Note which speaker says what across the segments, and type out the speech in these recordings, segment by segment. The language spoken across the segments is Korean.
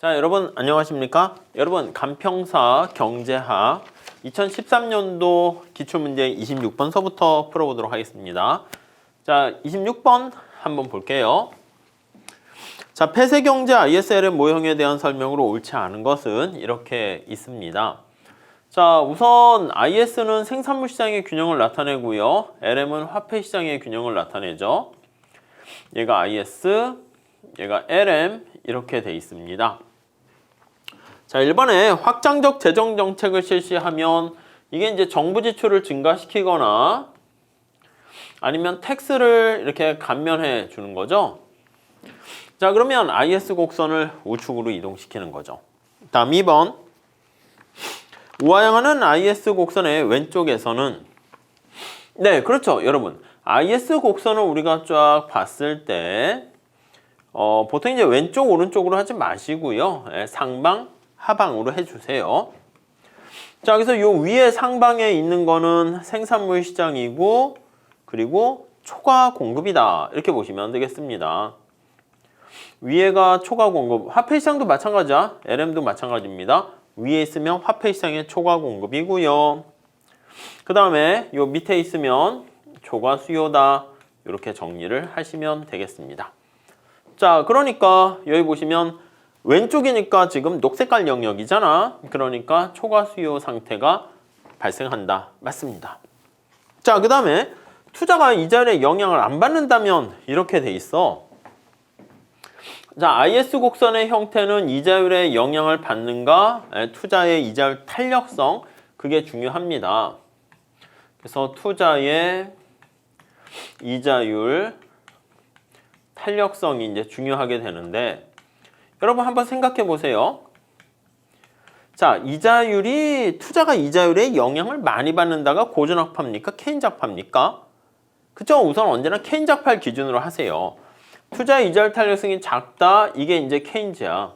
Speaker 1: 자, 여러분 안녕하십니까? 여러분 간평사 경제학 2013년도 기출문제 26번서부터 풀어보도록 하겠습니다. 자, 26번 한번 볼게요. 자, 폐쇄경제 ISLM 모형에 대한 설명으로 옳지 않은 것은 이렇게 있습니다. 자, 우선 IS는 생산물 시장의 균형을 나타내고요. LM은 화폐 시장의 균형을 나타내죠. 얘가 IS, 얘가 LM 이렇게 돼 있습니다. 자, 1번에 확장적 재정 정책을 실시하면 이게 이제 정부 지출을 증가시키거나 아니면 텍스를 이렇게 감면해 주는 거죠. 자, 그러면 IS 곡선을 우측으로 이동시키는 거죠. 다음 2번. 우하향하는 IS 곡선의 왼쪽에서는 네, 그렇죠. 여러분. IS 곡선을 우리가 쫙 봤을 때 보통 이제 왼쪽 오른쪽으로 하지 마시고요. 상방 하방으로 해주세요. 자, 그래서 요 위에 상방에 있는 거는 생산물 시장이고 그리고 초과 공급이다. 이렇게 보시면 되겠습니다. 위에가 초과 공급, 화폐 시장도 마찬가지야. LM도 마찬가지입니다. 위에 있으면 화폐 시장의 초과 공급이고요. 그 다음에 요 밑에 있으면 초과 수요다. 이렇게 정리를 하시면 되겠습니다. 자, 그러니까 여기 보시면 왼쪽이니까 지금 녹색깔 영역이잖아. 그러니까 초과 수요 상태가 발생한다. 맞습니다. 자, 그 다음에 투자가 이자율에 영향을 안 받는다면 이렇게 돼 있어. 자, IS 곡선의 형태는 이자율에 영향을 받는가? 투자의 이자율 탄력성, 그게 중요합니다. 그래서 투자의 이자율 탄력성이 이제 중요하게 되는데 여러분 한번 생각해 보세요. 자, 이자율이 투자가 이자율에 영향을 많이 받는다가 고전학파입니까? 케인작파입니까? 그쵸? 우선 언제나 케인작파를 기준으로 하세요. 투자 이자율 탄력성이 작다. 이게 이제 케인즈야.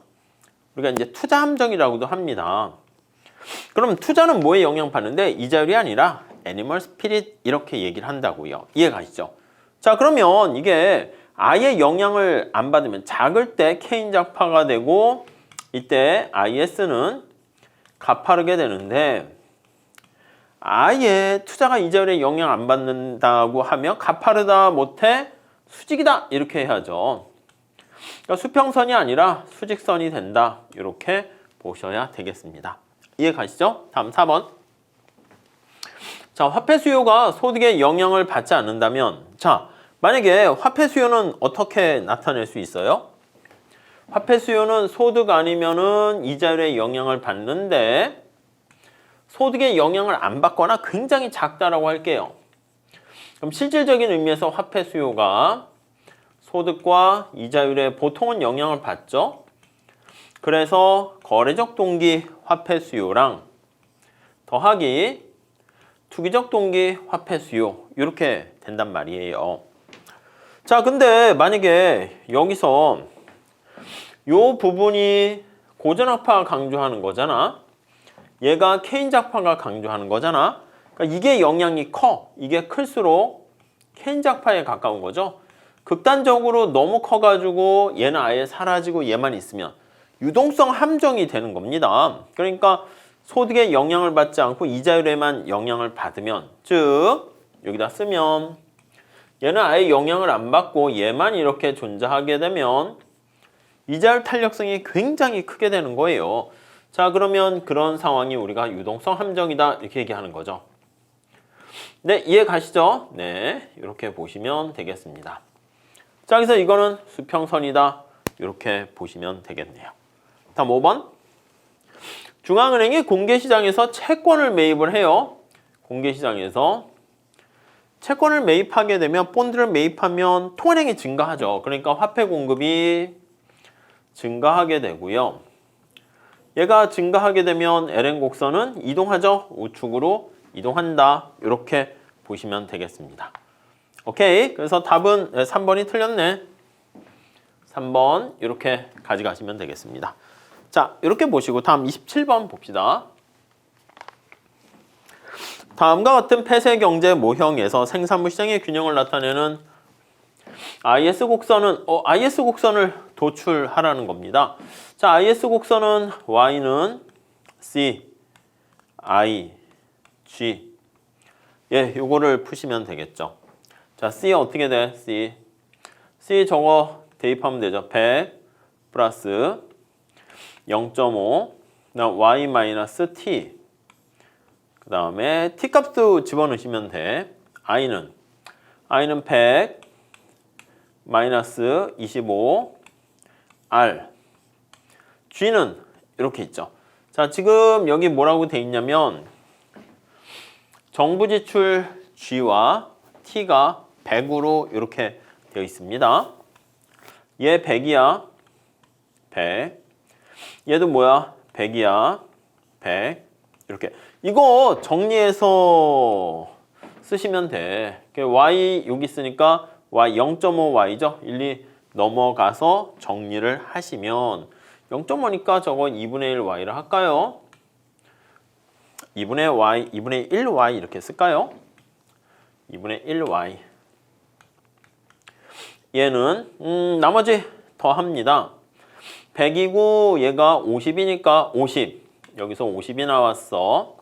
Speaker 1: 우리가 이제 투자 함정이라고도 합니다. 그럼 투자는 뭐에 영향 받는데 이자율이 아니라 애니멀 스피릿 이렇게 얘기를 한다고요. 이해가시죠? 자, 그러면 이게 아예 영향을 안 받으면 작을 때 케인작파가 되고 이때 IS는 가파르게 되는데 아예 투자가 이자율에 영향 안 받는다고 하면 가파르다 못해 수직이다 이렇게 해야죠. 그러니까 수평선이 아니라 수직선이 된다 이렇게 보셔야 되겠습니다. 이해 가시죠? 다음 4번. 자, 화폐 수요가 소득에 영향을 받지 않는다면 자, 만약에 화폐 수요는 어떻게 나타낼 수 있어요? 화폐 수요는 소득 아니면은 이자율에 영향을 받는데 소득에 영향을 안 받거나 굉장히 작다라고 할게요. 그럼 실질적인 의미에서 화폐 수요가 소득과 이자율에 보통은 영향을 받죠. 그래서 거래적 동기 화폐 수요랑 더하기 투기적 동기 화폐 수요 이렇게 된단 말이에요. 자, 근데 만약에 여기서 요 부분이 고전학파가 강조하는 거잖아. 얘가 케인작파가 강조하는 거잖아. 그러니까 이게 영향이 커. 이게 클수록 케인작파에 가까운 거죠. 극단적으로 너무 커가지고 얘는 아예 사라지고 얘만 있으면 유동성 함정이 되는 겁니다. 그러니까 소득에 영향을 받지 않고 이자율에만 영향을 받으면 즉 여기다 쓰면 얘는 아예 영향을 안 받고 얘만 이렇게 존재하게 되면 이자율 탄력성이 굉장히 크게 되는 거예요. 자, 그러면 그런 상황이 우리가 유동성 함정이다 이렇게 얘기하는 거죠. 네, 이해 가시죠? 네, 이렇게 보시면 되겠습니다. 자, 그래서 이거는 수평선이다 이렇게 보시면 되겠네요. 다음 5번. 중앙은행이 공개시장에서 채권을 매입을 해요. 공개시장에서 채권을 매입하게 되면 본드를 매입하면 통화량이 증가하죠. 그러니까 화폐 공급이 증가하게 되고요. 얘가 증가하게 되면 LN 곡선은 이동하죠. 우측으로 이동한다. 이렇게 보시면 되겠습니다. 오케이. 그래서 답은 3번이 틀렸네. 3번 이렇게 가져가시면 되겠습니다. 자, 이렇게 보시고 다음 27번 봅시다. 다음과 같은 폐쇄 경제 모형에서 생산물 시장의 균형을 나타내는 IS 곡선을 도출하라는 겁니다. 자, IS 곡선은 Y는 C, I, G. 예, 요거를 푸시면 되겠죠. 자, C 어떻게 돼? C 저거 대입하면 되죠. 100 플러스 0.5, 그다음 Y 마이너스 T. 그 다음에 T 값도 집어넣으시면 돼. I는 100 마이너스 25 R. G는 이렇게 있죠. 자, 지금 여기 뭐라고 돼 있냐면 정부 지출 G와 T가 100으로 이렇게 되어 있습니다. 얘 100이야. 100. 얘도 뭐야? 100이야. 100. 이렇게. 이거 정리해서 쓰시면 돼. Y 여기 있으니까 Y 0.5Y죠. 1, 2 넘어가서 정리를 하시면 0.5니까 저거 2분의 1Y를 할까요? 2분의 1Y 이렇게 쓸까요? 2분의 1Y. 얘는 나머지 더 합니다. 100이고 얘가 50이니까 50. 여기서 50이 나왔어.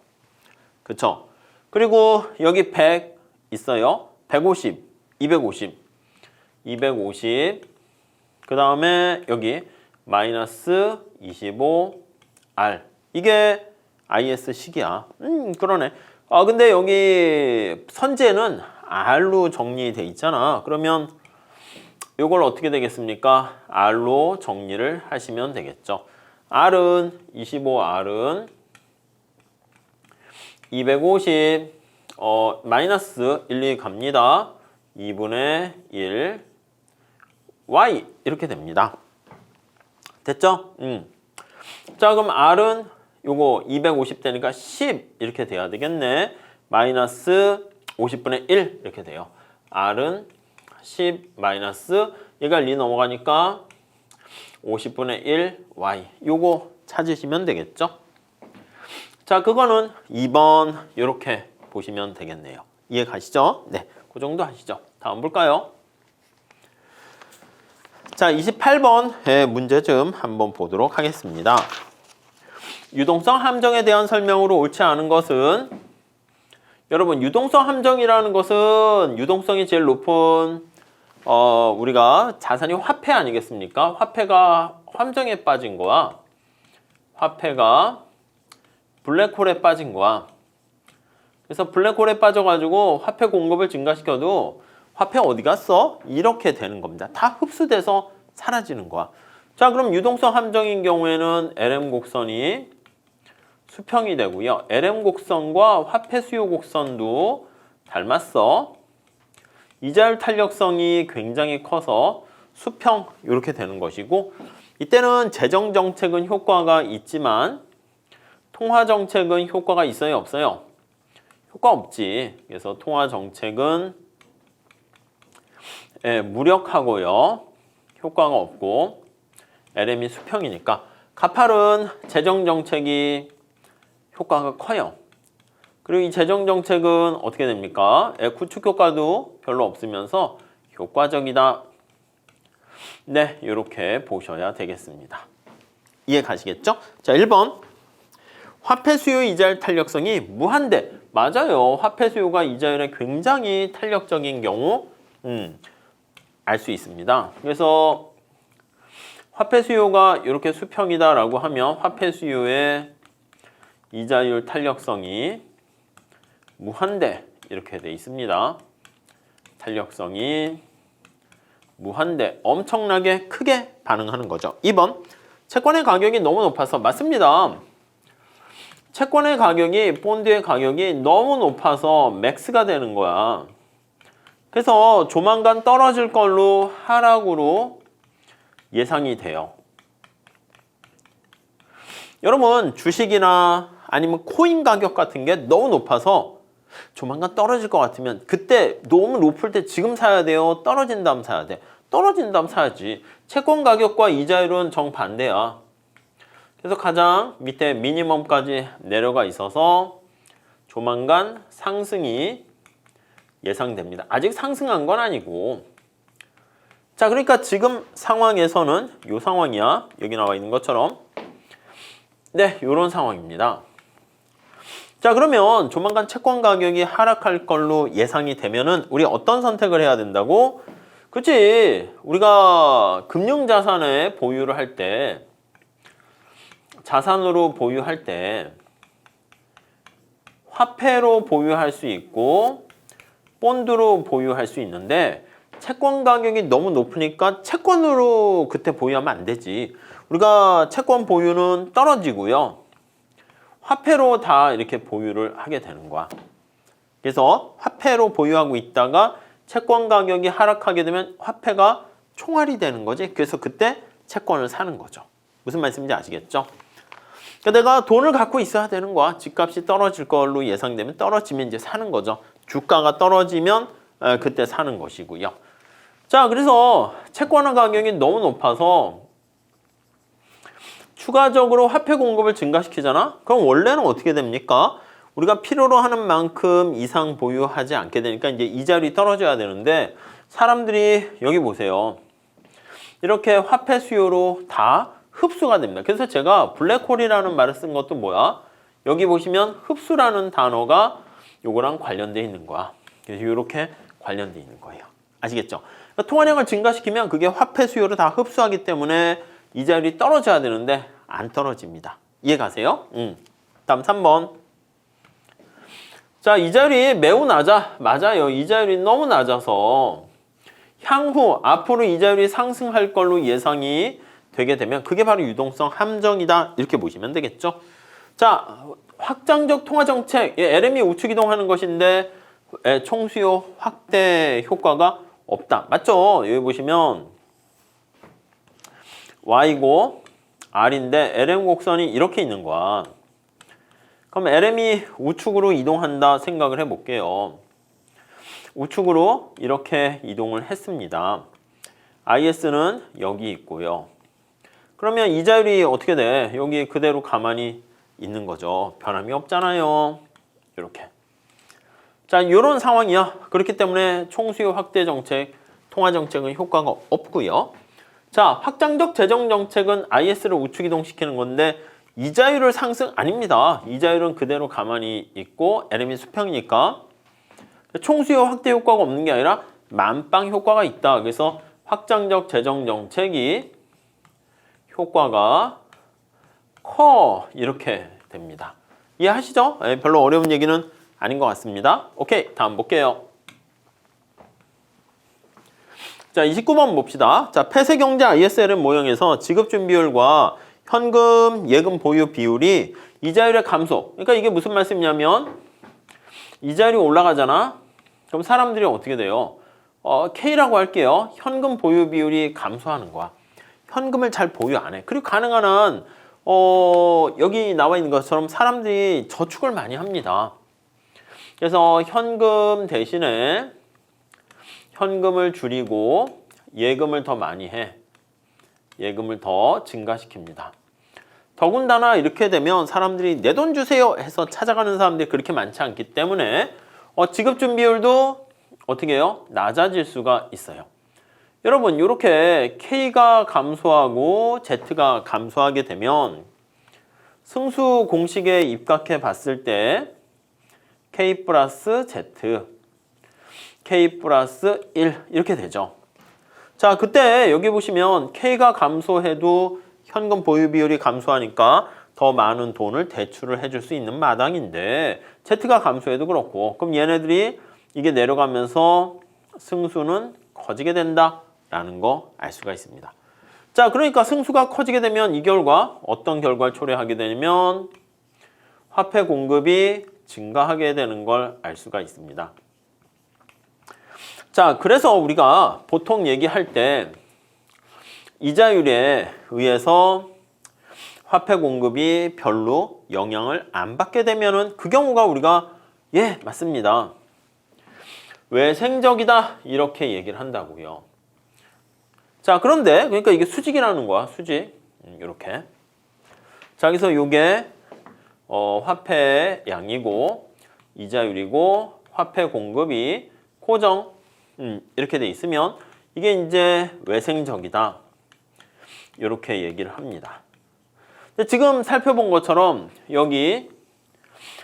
Speaker 1: 그쵸? 그리고 여기 100 있어요. 150, 250. 250. 그 다음에 여기 마이너스 25R. 이게 IS 식이야. 그러네. 근데 여기 선제는 R로 정리돼 있잖아. 그러면 이걸 어떻게 되겠습니까? R로 정리를 하시면 되겠죠. R은 25R은 250 마이너스 1, 2 갑니다. 2분의 1 Y 이렇게 됩니다. 됐죠? 자, 그럼 R은 요거 250 되니까 10 이렇게 돼야 되겠네. 마이너스 50분의 1 이렇게 돼요. R은 10 마이너스 얘가 1 넘어가니까 50분의 1 Y 요거 찾으시면 되겠죠? 자, 그거는 2번 이렇게 보시면 되겠네요. 이해 가시죠? 네, 그 정도 하시죠. 다음 볼까요? 자, 28번의 문제 좀 한번 보도록 하겠습니다. 유동성 함정에 대한 설명으로 옳지 않은 것은 여러분 유동성 함정이라는 것은 유동성이 제일 높은 우리가 자산이 화폐 아니겠습니까? 화폐가 함정에 빠진 거야. 화폐가 블랙홀에 빠진 거야. 그래서 블랙홀에 빠져가지고 화폐 공급을 증가시켜도 화폐 어디 갔어? 이렇게 되는 겁니다. 다 흡수돼서 사라지는 거야. 자, 그럼 유동성 함정인 경우에는 LM 곡선이 수평이 되고요. LM 곡선과 화폐 수요 곡선도 닮았어. 이자율 탄력성이 굉장히 커서 수평 이렇게 되는 것이고, 이때는 재정 정책은 효과가 있지만 통화 정책은 효과가 있어요, 없어요? 효과 없지. 그래서 통화 정책은 무력하고요. 효과가 없고 LM이 수평이니까. 가팔은 재정 정책이 효과가 커요. 그리고 이 재정 정책은 어떻게 됩니까? 구축 효과도 별로 없으면서 효과적이다. 네, 이렇게 보셔야 되겠습니다. 이해 가시겠죠? 자, 1번. 화폐 수요 이자율 탄력성이 무한대. 맞아요. 화폐 수요가 이자율에 굉장히 탄력적인 경우 알 수 있습니다. 그래서 화폐 수요가 이렇게 수평이다라고 하면 화폐 수요의 이자율 탄력성이 무한대 이렇게 돼 있습니다. 탄력성이 무한대, 엄청나게 크게 반응하는 거죠. 2번, 채권의 가격이 너무 높아서. 맞습니다. 채권의 가격이, 본드의 가격이 너무 높아서 맥스가 되는 거야. 그래서 조만간 떨어질 걸로 하락으로 예상이 돼요. 여러분, 주식이나 아니면 코인 가격 같은 게 너무 높아서 조만간 떨어질 것 같으면 그때 너무 높을 때 지금 사야 돼요? 떨어진 다음 사야 돼? 떨어진 다음 사야지. 채권 가격과 이자율은 정반대야. 그래서 가장 밑에 미니멈까지 내려가 있어서 조만간 상승이 예상됩니다. 아직 상승한 건 아니고 자, 그러니까 지금 상황에서는 요 상황이야. 여기 나와 있는 것처럼. 네, 요런 상황입니다. 자, 그러면 조만간 채권 가격이 하락할 걸로 예상이 되면은 우리 어떤 선택을 해야 된다고? 그치? 우리가 금융자산에 보유를 할 때, 자산으로 보유할 때 화폐로 보유할 수 있고 본드로 보유할 수 있는데 채권 가격이 너무 높으니까 채권으로 그때 보유하면 안 되지. 우리가 채권 보유는 떨어지고요. 화폐로 다 이렇게 보유를 하게 되는 거야. 그래서 화폐로 보유하고 있다가 채권 가격이 하락하게 되면 화폐가 총알이 되는 거지. 그래서 그때 채권을 사는 거죠. 무슨 말씀인지 아시겠죠? 그러니까 내가 돈을 갖고 있어야 되는 거야. 집값이 떨어질 걸로 예상되면 떨어지면 이제 사는 거죠. 주가가 떨어지면 그때 사는 것이고요. 자, 그래서 채권 가격이 너무 높아서 추가적으로 화폐 공급을 증가시키잖아? 그럼 원래는 어떻게 됩니까? 우리가 필요로 하는 만큼 이상 보유하지 않게 되니까 이제 이자율이 떨어져야 되는데 사람들이 여기 보세요. 이렇게 화폐 수요로 다 흡수가 됩니다. 그래서 제가 블랙홀이라는 말을 쓴 것도 뭐야? 여기 보시면 흡수라는 단어가 요거랑 관련돼 있는 거야. 그래서 이렇게 관련돼 있는 거예요. 아시겠죠? 그러니까 통화량을 증가시키면 그게 화폐 수요를 다 흡수하기 때문에 이자율이 떨어져야 되는데 안 떨어집니다. 이해 가세요? 다음 3번. 자, 이자율이 매우 낮아. 맞아요. 이자율이 너무 낮아서 향후 앞으로 이자율이 상승할 걸로 예상이 되게 되면 그게 바로 유동성 함정이다. 이렇게 보시면 되겠죠. 자, 확장적 통화정책. LM이 우측 이동하는 것인데 총수요 확대 효과가 없다. 맞죠? 여기 보시면 Y고 R인데 LM 곡선이 이렇게 있는 거야. 그럼 LM이 우측으로 이동한다 생각을 해볼게요. 우측으로 이렇게 이동을 했습니다. IS는 여기 있고요. 그러면 이자율이 어떻게 돼? 여기 그대로 가만히 있는 거죠. 변함이 없잖아요. 이렇게. 자, 이런 상황이야. 그렇기 때문에 총수요 확대 정책, 통화 정책은 효과가 없고요. 자, 확장적 재정 정책은 IS를 우측 이동시키는 건데 이자율을 상승 아닙니다. 이자율은 그대로 가만히 있고 LM이 수평이니까 총수요 확대 효과가 없는 게 아니라 만빵 효과가 있다. 그래서 확장적 재정 정책이 효과가 커 이렇게 됩니다. 이해하시죠? 별로 어려운 얘기는 아닌 것 같습니다. 오케이, 다음 볼게요. 자, 29번 봅시다. 자, 폐쇄경제 ISLM 모형에서 지급준비율과 현금, 예금 보유 비율이 이자율의 감소. 그러니까 이게 무슨 말씀이냐면 이자율이 올라가잖아. 그럼 사람들이 어떻게 돼요? K라고 할게요. 현금 보유 비율이 감소하는 거야. 현금을 잘 보유 안 해. 그리고 가능한 한 여기 나와 있는 것처럼 사람들이 저축을 많이 합니다. 그래서 현금 대신에 현금을 줄이고 예금을 더 많이 해. 예금을 더 증가시킵니다. 더군다나 이렇게 되면 사람들이 내 돈 주세요 해서 찾아가는 사람들이 그렇게 많지 않기 때문에 지급준비율도 어떻게 해요? 낮아질 수가 있어요. 여러분, 이렇게 K가 감소하고 Z가 감소하게 되면 승수 공식에 입각해 봤을 때 K 플러스 Z, K 플러스 1 이렇게 되죠. 자, 그때 여기 보시면 K가 감소해도 현금 보유 비율이 감소하니까 더 많은 돈을 대출을 해줄 수 있는 마당인데 Z가 감소해도 그렇고 그럼 얘네들이 이게 내려가면서 승수는 커지게 된다라는 거 알 수가 있습니다. 자, 그러니까 승수가 커지게 되면 이 결과 어떤 결과를 초래하게 되냐면 화폐 공급이 증가하게 되는 걸 알 수가 있습니다. 자, 그래서 우리가 보통 얘기할 때 이자율에 의해서 화폐 공급이 별로 영향을 안 받게 되면은 그 경우가 우리가 맞습니다. 외생적이다 이렇게 얘기를 한다고요. 자, 그런데 그러니까 이게 수직이라는 거야. 수직. 이렇게. 자, 그래서 이게 화폐 양이고 이자율이고 화폐 공급이 고정 이렇게 돼 있으면 이게 이제 외생적이다. 이렇게 얘기를 합니다. 근데 지금 살펴본 것처럼 여기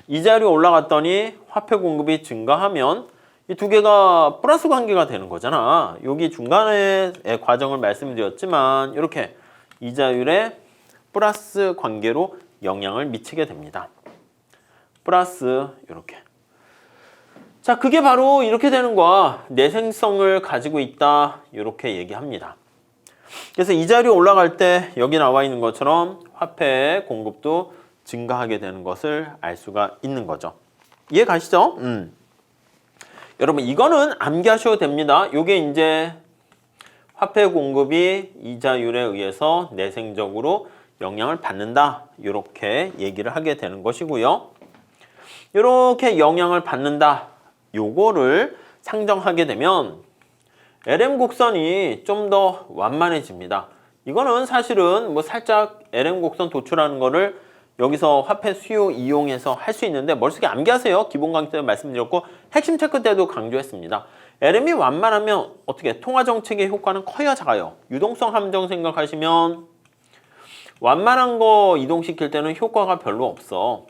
Speaker 1: 이자율이 올라갔더니 화폐 공급이 증가하면 이 두 개가 플러스 관계가 되는 거잖아. 여기 중간에 과정을 말씀드렸지만 이렇게 이자율에 플러스 관계로 영향을 미치게 됩니다. 플러스 이렇게. 자, 그게 바로 이렇게 되는 거야. 내생성을 가지고 있다. 이렇게 얘기합니다. 그래서 이자율이 올라갈 때 여기 나와 있는 것처럼 화폐 공급도 증가하게 되는 것을 알 수가 있는 거죠. 이해 가시죠? 여러분 이거는 암기하셔도 됩니다. 이게 이제 화폐 공급이 이자율에 의해서 내생적으로 영향을 받는다. 이렇게 얘기를 하게 되는 것이고요. 이렇게 영향을 받는다. 요거를 상정하게 되면 LM 곡선이 좀 더 완만해집니다. 이거는 사실은 뭐 살짝 LM 곡선 도출하는 거를 여기서 화폐 수요 이용해서 할 수 있는데 머릿속에 암기하세요. 기본 강의 때 말씀드렸고 핵심 체크 때도 강조했습니다. LM이 완만하면 어떻게 통화정책의 효과는 커야 작아요. 유동성 함정 생각하시면 완만한 거 이동시킬 때는 효과가 별로 없어.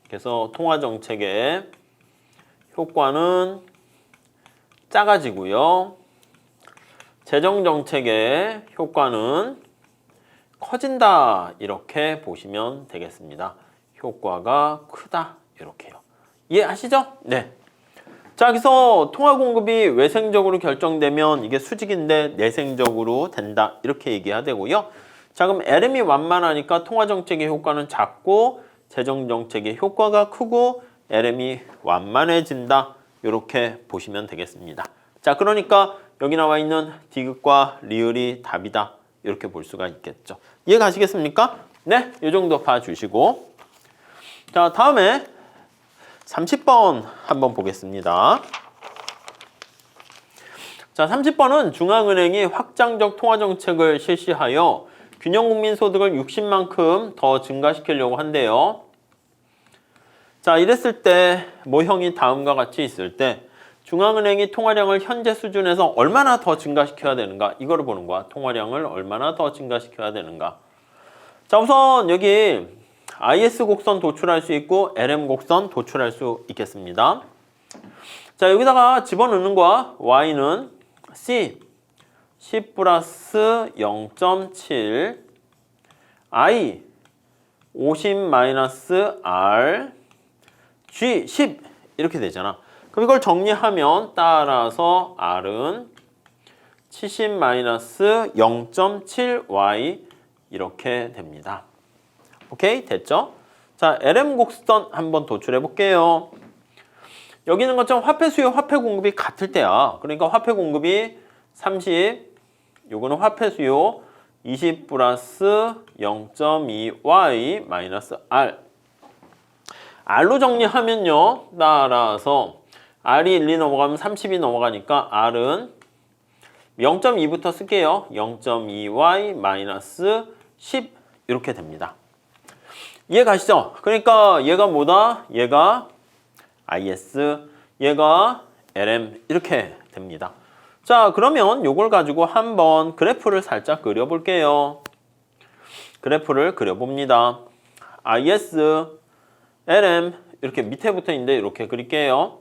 Speaker 1: 그래서 통화정책의 효과는 작아지고요. 재정정책의 효과는 커진다. 이렇게 보시면 되겠습니다. 효과가 크다. 이렇게요. 이해하시죠? 네. 자, 그래서 통화 공급이 외생적으로 결정되면 이게 수직인데 내생적으로 된다. 이렇게 얘기해야 되고요. 자, 그럼 LM이 완만하니까 통화정책의 효과는 작고 재정정책의 효과가 크고 LM이 완만해진다. 이렇게 보시면 되겠습니다. 자, 그러니까 여기 나와 있는 디귿과 리을이 답이다. 이렇게 볼 수가 있겠죠. 이해 가시겠습니까? 네, 이 정도 봐주시고 자, 다음에 30번 한번 보겠습니다. 자, 30번은 중앙은행이 확장적 통화정책을 실시하여 균형국민소득을 60만큼 더 증가시키려고 한대요. 자, 이랬을 때 모형이 다음과 같이 있을 때 중앙은행이 통화량을 현재 수준에서 얼마나 더 증가시켜야 되는가 이거를 보는 거야. 통화량을 얼마나 더 증가시켜야 되는가. 자, 우선 여기 IS 곡선 도출할 수 있고 LM 곡선 도출할 수 있겠습니다. 자, 여기다가 집어넣는 거야. Y는 C 플러스 0.7 I 50 마이너스 R G 10 이렇게 되잖아. 그럼 이걸 정리하면 따라서 R은 70 마이너스 0.7Y 이렇게 됩니다. 오케이? 됐죠? 자, LM 곡선 한번 도출해 볼게요. 여기 있는 것처럼 화폐 수요, 화폐 공급이 같을 때야. 그러니까 화폐 공급이 30, 요거는 화폐 수요 20 플러스 0.2Y 마이너스 R. R로 정리하면요. 따라서 R이 1, 2 넘어가면 30이 넘어가니까 R은 0.2부터 쓸게요. 0.2Y 마이너스 10 이렇게 됩니다. 이해 가시죠? 그러니까 얘가 뭐다? 얘가 IS, 얘가 LM 이렇게 됩니다. 자, 그러면 요걸 가지고 한번 그래프를 살짝 그려볼게요. 그래프를 그려봅니다. IS, LM 이렇게 밑에 붙어 있는데 이렇게 그릴게요.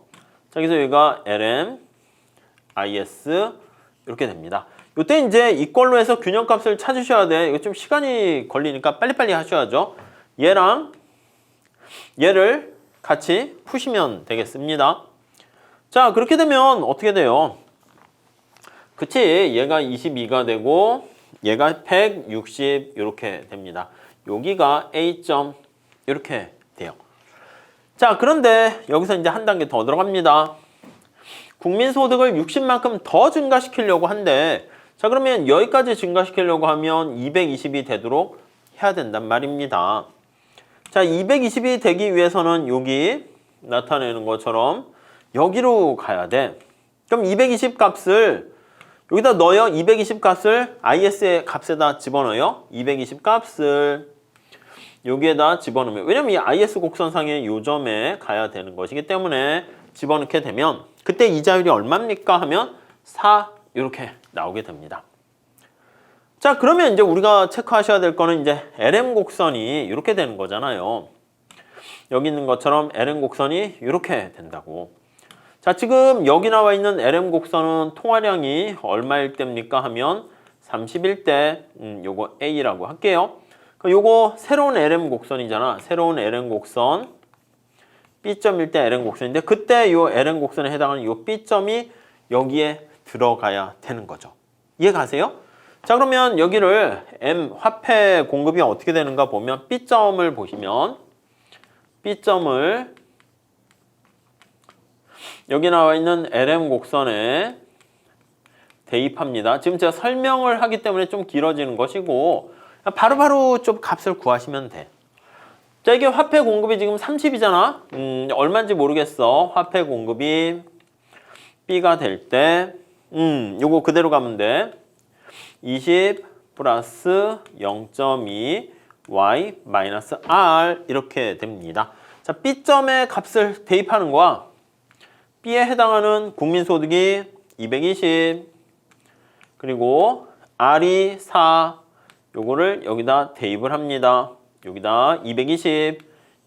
Speaker 1: 자, 그래서 여기가 LM, IS 이렇게 됩니다. 이때 이제 이걸로 해서 균형값을 찾으셔야 돼. 이거 좀 시간이 걸리니까 빨리빨리 하셔야죠. 얘랑 얘를 같이 푸시면 되겠습니다. 자, 그렇게 되면 어떻게 돼요? 그치? 얘가 22가 되고 얘가 160 이렇게 됩니다. 여기가 A점 이렇게 돼요. 자, 그런데 여기서 이제 한 단계 더 들어갑니다. 국민소득을 60만큼 더 증가시키려고 한데 자, 그러면 여기까지 증가시키려고 하면 220이 되도록 해야 된단 말입니다. 자, 220이 되기 위해서는 여기 나타내는 것처럼 여기로 가야 돼. 그럼 220 값을 여기다 넣어요. 220 값을 IS의 값에다 집어넣어요. 220 값을 여기에다 집어넣으면 왜냐면 이 IS 곡선상의 요점에 가야 되는 것이기 때문에 집어넣게 되면 그때 이자율이 얼마입니까? 하면 4 이렇게 나오게 됩니다. 자, 그러면 이제 우리가 체크하셔야 될 거는 이제 LM 곡선이 이렇게 되는 거잖아요. 여기 있는 것처럼 LM 곡선이 이렇게 된다고. 자, 지금 여기 나와 있는 LM 곡선은 통화량이 얼마일 때입니까? 하면 31대, 요거 A라고 할게요. 요거 새로운 LM 곡선이잖아. 새로운 LM 곡선. B점일 때 LM 곡선인데 그때 요 LM 곡선에 해당하는 요 B점이 여기에 들어가야 되는 거죠. 이해가세요? 자, 그러면 여기를 M 화폐 공급이 어떻게 되는가 보면 B점을 보시면 B점을 여기 나와 있는 LM 곡선에 대입합니다. 지금 제가 설명을 하기 때문에 좀 길어지는 것이고 바로바로 좀 값을 구하시면 돼. 자, 이게 화폐 공급이 지금 30이잖아. 얼마인지 모르겠어. 화폐 공급이 B가 될 때 요거 그대로 가면 돼. 20 플러스 0.2 Y 마이너스 R 이렇게 됩니다. 자, B점의 값을 대입하는 거야. B에 해당하는 국민소득이 220 그리고 R이 4 요거를 여기다 대입을 합니다. 여기다 220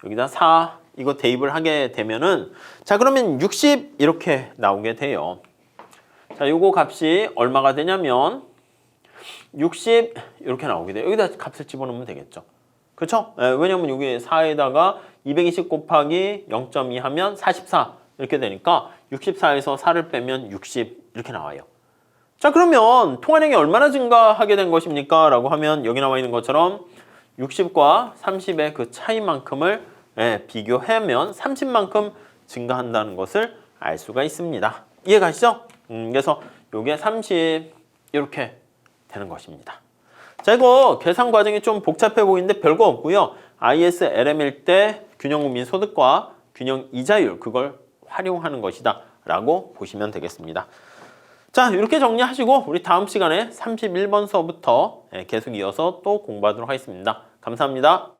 Speaker 1: 여기다 4 이거 대입을 하게 되면은 자, 그러면 60 이렇게 나오게 돼요. 자, 요거 값이 얼마가 되냐면 60 이렇게 나오게 돼요. 여기다 값을 집어넣으면 되겠죠. 그렇죠? 왜냐면 여기 4에다가 220 곱하기 0.2 하면 44 이렇게 되니까 64에서 4를 빼면 60 이렇게 나와요. 자, 그러면 통화량이 얼마나 증가하게 된 것입니까? 라고 하면 여기 나와 있는 것처럼 60과 30의 그 차이만큼을 비교하면 30만큼 증가한다는 것을 알 수가 있습니다. 이해가시죠? 그래서 요게 30 이렇게 되는 것입니다. 자, 이거 계산 과정이 좀 복잡해 보이는데 별거 없고요. IS LM일 때 균형국민 소득과 균형 이자율 그걸 활용하는 것이다 라고 보시면 되겠습니다. 자, 이렇게 정리하시고 우리 다음 시간에 31번서부터 계속 이어서 또 공부하도록 하겠습니다. 감사합니다.